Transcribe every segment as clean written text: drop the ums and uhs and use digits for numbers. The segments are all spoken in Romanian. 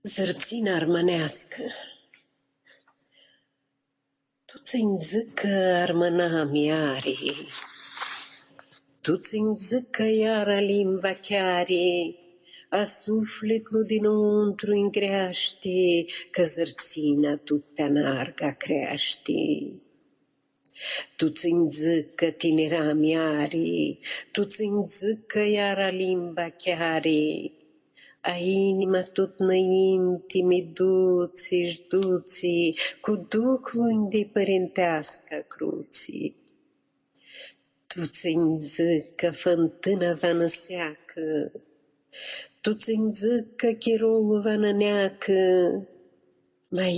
Zărțina armănească. Tu-ți-mi zic că armâna mi-are, tu-ți-mi zic că iară limba chiare, a sufletul dinăuntru îngreaște, că zărțina tutea narga creaște. Tu-ți-mi zic că tinera mi-are, tu-ți-mi zic că iară limba chiare, a inima tot înainte mi duți-și duți, cu Duhul de părintească cruții. Tu-ți-mi zic că fântâna va năseacă, tu-ți-mi zic că chirolul va năneacă, mai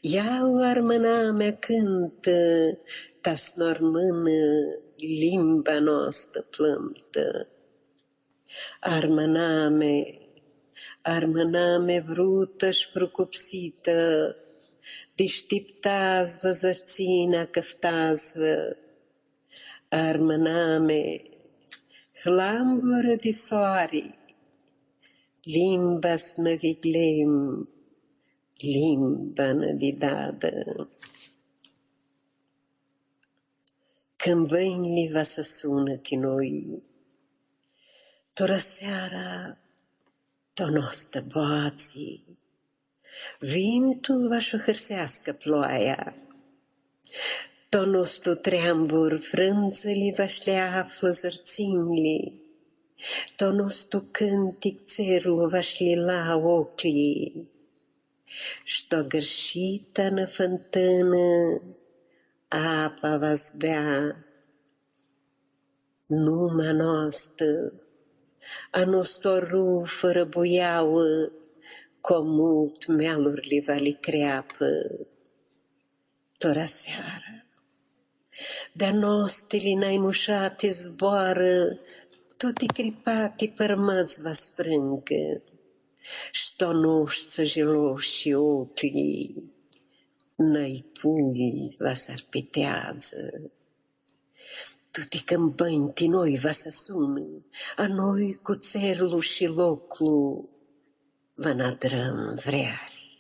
iau armâna mea cântă, ta-s normână limba noastră plântă. Armâna mea vrută-și procopsită, deșteptați-vă zărțina căftați-vă. Armâna mea, hlambură de soare, limba-s năviglem, limba-nă de dadă. Când văinile va să sună ti noi, tora seara, to nostă boații, vintul va să hârsească ploaia, to nostru treambur frânzele va-și le află zărținile, to nostru cântic țerul va-și le la ochii, și-to gârșită nă fântână apa va-ți bea, numa noastră, a nostru ru fără boiauă, comut mealurile va li creapă. Tora seara, de-a nostele naimușate zboară, toate cripate părmăți va sprângă, și-to noșță geloși ochii, n-ai pui va s-arpetează. Toate câmbăni ti noi va să sună, a noi cu țerlu și loclu va nadrăm vreari.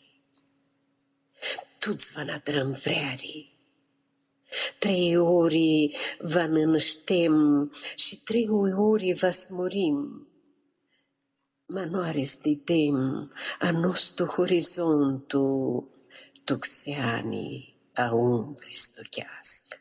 Tu-ți va nadrăm vreari. 3 ori va nănăștem și 3 ori va smurim. Ma noares de dem a nostru horizontul tuxeani a umbri stochească.